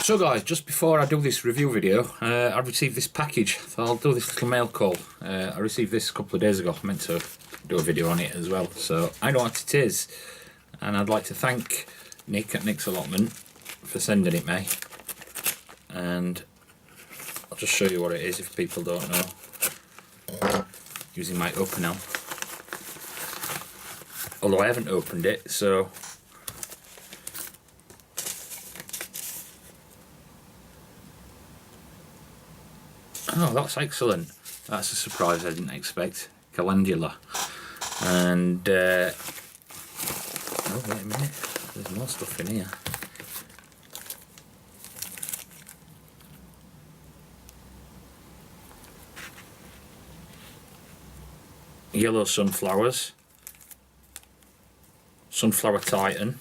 So guys, just before I do this review video, I received this package, so I'll do this little mail call. I received this a couple of days ago. I meant to do a video on it as well, so I know what it is, and I'd like to thank Nick at Nick's Allotment for sending it me. And I'll just show you what it is if people don't know, using my opener. Although I haven't opened it, so oh, that's excellent. That's a surprise I didn't expect. Calendula. And oh, wait a minute, there's more stuff in here. Yellow sunflowers, Sunflower Titan,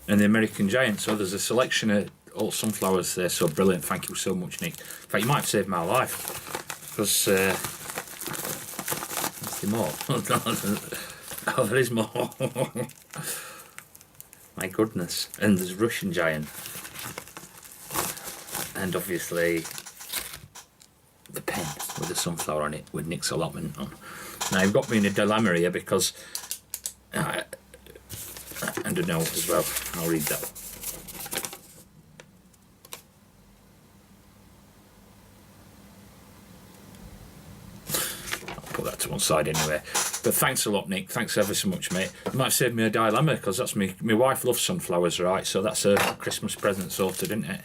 and the American Giant. So there's a selection of all sunflowers there. So brilliant, thank you so much, Nick. In fact, you might have saved my life, because there's more. Oh, there is more. My goodness. And there's Russian Giant, and obviously the pen with the sunflower on it with Nick's Allotment on. Now you've got me in a dilemma here, because and a note as well. I'll read that. I'll put that to one side anyway. But thanks a lot, Nick. Thanks ever so much, mate. You might have saved me a dilemma, because that's me. My wife loves sunflowers, right? So that's a Christmas present sorted, isn't it?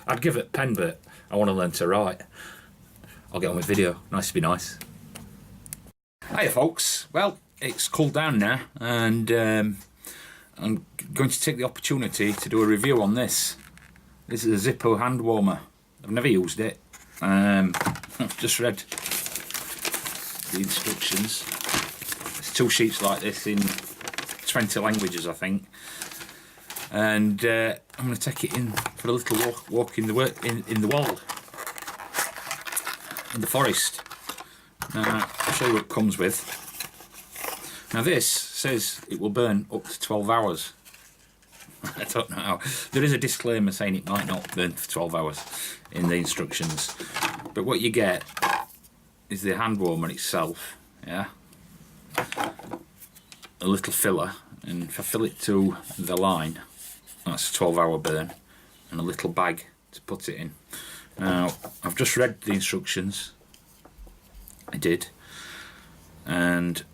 I'd give it a pen, but I want to learn to write. I'll get on with video. Nice to be nice. Hiya folks. Well, it's cooled down now, and I'm going to take the opportunity to do a review on this. This is a Zippo hand warmer. I've never used it. I've just read the instructions. There's 2 sheets like this in 20 languages, I think. And I'm going to take it in for a little walk in the wild, in the forest. Now, I'll show you what it comes with. Now this says it will burn up to 12 hours. I don't know how. There is a disclaimer saying it might not burn for 12 hours in the instructions. But what you get is the hand warmer itself, yeah? A little filler, and if I fill it to the line, that's a 12-hour burn, and a little bag to put it in. Now, I've just read the instructions. I did, and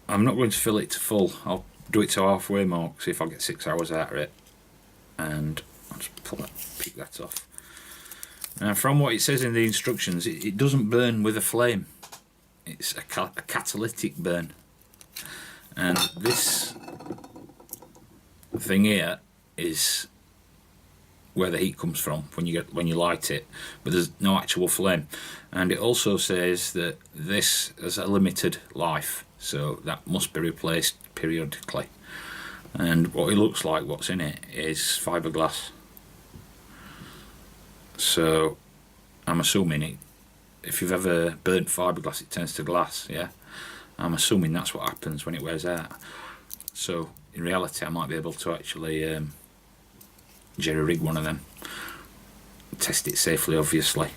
I'm not going to fill it to full. I'll do it to halfway mark, see if I get 6 hours out of it, and I'll just pick that off. Now, from what it says in the instructions, it doesn't burn with a flame. It's a catalytic burn, and this thing here is where the heat comes from when you light it, but there's no actual flame. And it also says that this has a limited life, so that must be replaced periodically. And what it looks like, what's in it, is fiberglass. So I'm assuming it, if you've ever burnt fiberglass, it turns to glass, yeah? I'm assuming that's what happens when it wears out. So in reality, I might be able to actually jerry-rig one of them, test it safely, obviously.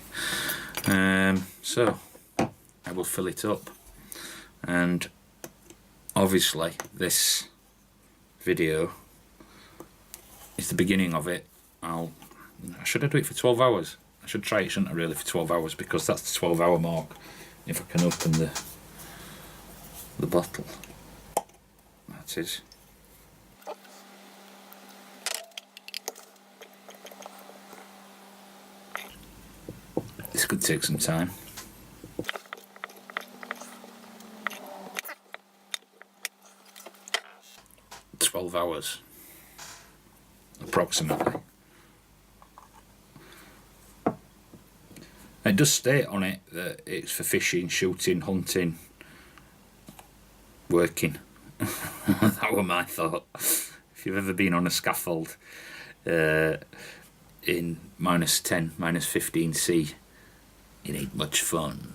So I will fill it up, and obviously this video is the beginning of it. Should I do it for 12 hours? I should try it, shouldn't I, really, for 12 hours, because that's the 12-hour mark. If I can open the bottle. That is. This could take some time. "12 hours, approximately." It does state on it that it's for fishing, shooting, hunting, working. That were my thought. If you've ever been on a scaffold in -10, -15°C, it ain't much fun.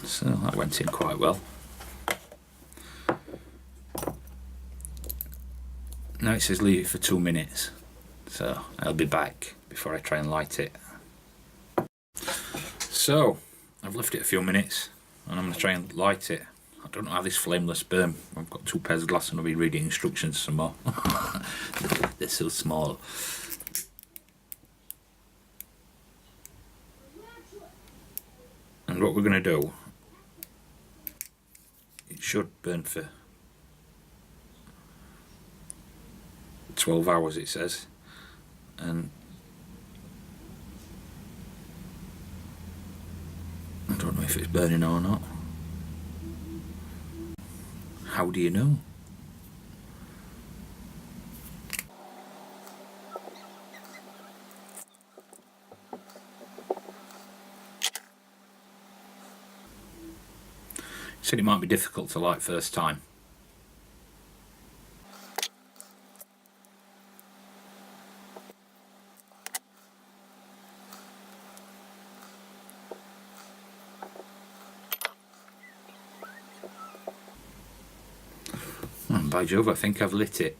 So that went in quite well. Now it says leave it for 2 minutes, so I'll be back before I try and light it. So I've left it a few minutes and I'm going to try and light it. I don't know how this flameless burn. I've got 2 pairs of glasses and I'll be reading instructions some more. They're so small. And what we're going to do, it should burn for 12 hours it says, and I don't know if it's burning or not. How do you know? Said it might be difficult to light first time. And by Jove, I think I've lit it.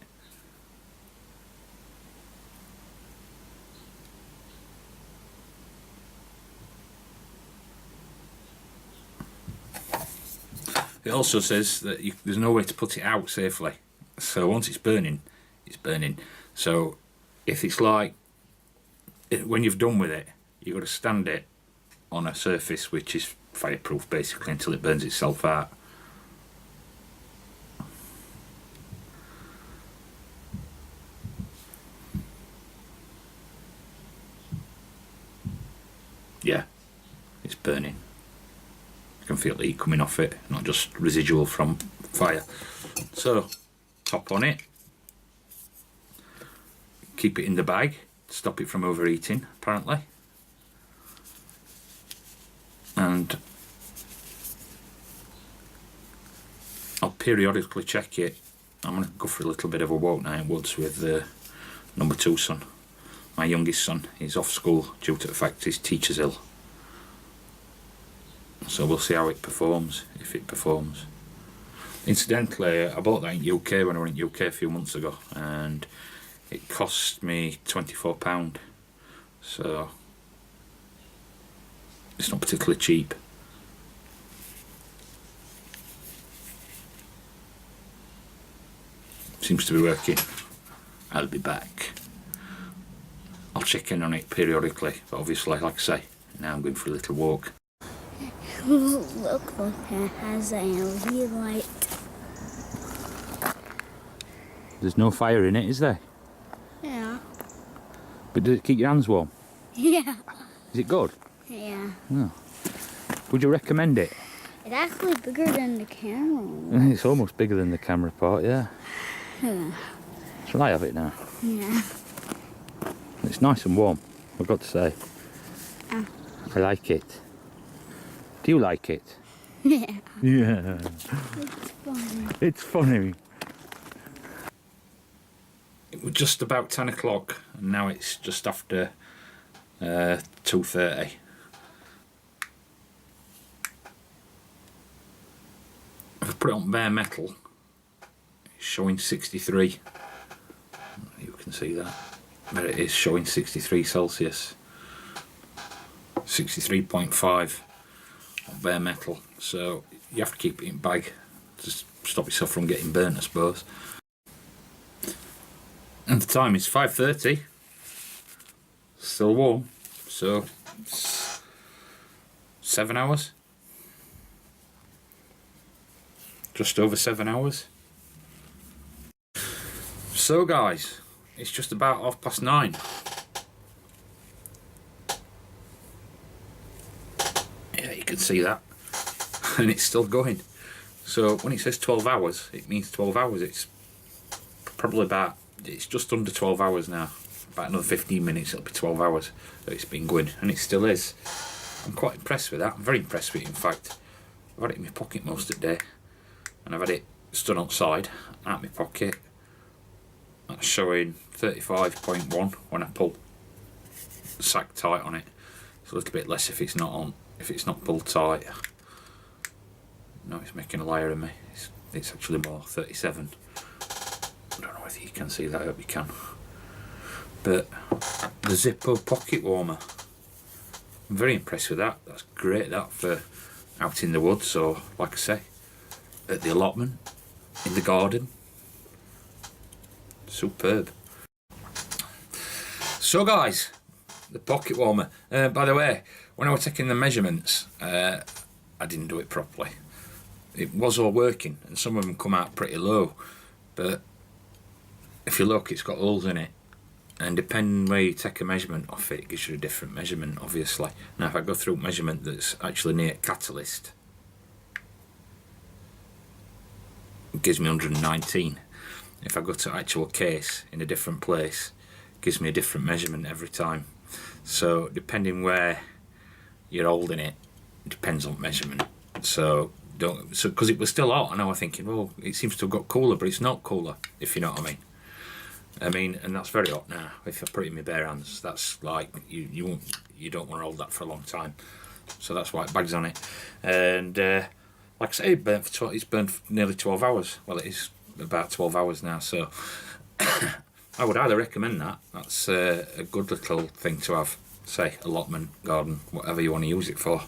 It also says that there's no way to put it out safely. So once it's burning, it's burning. So if it's like, when you've done with it, you've got to stand it on a surface which is fireproof basically until it burns itself out. Yeah, it's burning. You can feel the heat coming off it, not just residual from fire. So, top on it. Keep it in the bag, stop it from overheating, apparently. And I'll periodically check it. I'm going to go for a little bit of a walk now in woods with number 2 son. My youngest son. He's off school due to the fact his teacher's ill. So we'll see how it performs, if it performs. Incidentally, I bought that in UK when I went in UK a few months ago, and it cost me £24. So it's not particularly cheap. Seems to be working. I'll be back. I'll check in on it periodically, but obviously, like I say, now I'm going for a little walk. Look like it has a LED light. There's no fire in it, is there? Yeah. But does it keep your hands warm? Yeah. Is it good? Yeah. Oh. Would you recommend it? It's actually bigger than the camera. It's almost bigger than the camera part, yeah. Yeah. Shall I have it now? Yeah. It's nice and warm, I've got to say. I like it. Do you like it? Yeah. Yeah. It's funny. It's funny. It was just about 10 o'clock and now it's just after 2:30. I've put it on bare metal. It's showing 63. You can see that. There it is, showing 63 Celsius. 63.5 on bare metal. So you have to keep it in bag to stop yourself from getting burnt, I suppose. And the time is 5:30. Still warm. So 7 hours. Just over 7 hours. So guys, it's just about 9:30. Yeah, you can see that. And it's still going. So when it says 12 hours, it means 12 hours. It's probably it's just under 12 hours now. About another 15 minutes, it'll be 12 hours that it's been going. And it still is. I'm quite impressed with that. I'm very impressed with it, in fact. I've had it in my pocket most of the day. And I've had it stood outside, out my pocket. That's showing 35.1 when I pull the sack tight on it. It's a little bit less if it's not pulled tight. No, it's making a liar of me. It's actually more, 37. I don't know whether you can see that. I hope you can. But the Zippo pocket warmer, I'm very impressed with that. That's great, that, for out in the woods, or like I say, at the allotment, in the garden. Superb. So guys, the pocket warmer. By the way, when I was taking the measurements, I didn't do it properly. It was all working, and some of them come out pretty low, but if you look, it's got holes in it, and depending where you take a measurement off it, it gives you a different measurement, obviously. Now if I go through a measurement that's actually near catalyst, it gives me 119. If I go to actual case in a different place, it gives me a different measurement every time. So depending where you're holding it, it depends on measurement. So because it was still hot, and I was thinking, well, it seems to have got cooler, but it's not cooler, if you know what I mean. And that's very hot now. If I put it in my bare hands, that's like you don't want to hold that for a long time. So that's why it bags on it. And like I say, it's burned for nearly 12 hours. Well, it is about 12 hours now. So I would either recommend that. That's a good little thing to have. Say allotment, garden, whatever you want to use it for.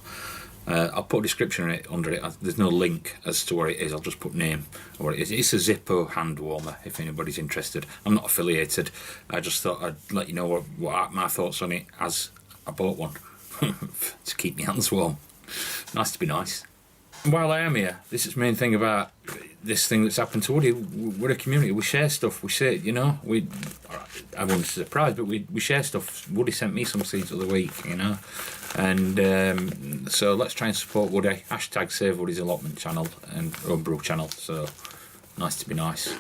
I'll put a description on it under it. There's no link as to where it is. I'll just put name or what it is. It's a Zippo hand warmer if anybody's interested. I'm not affiliated. I just thought I'd let you know what my thoughts on it as I bought one to keep my hands warm. Nice to be nice. While I am here, this is the main thing about this thing that's happened to Woody. We're a community. We share stuff. We share, you know. Everyone's surprised, but we share stuff. Woody sent me some seeds the other week, you know. And so let's try and support Woody. # Save Woody's Allotment channel and Homebrew channel. So nice to be nice.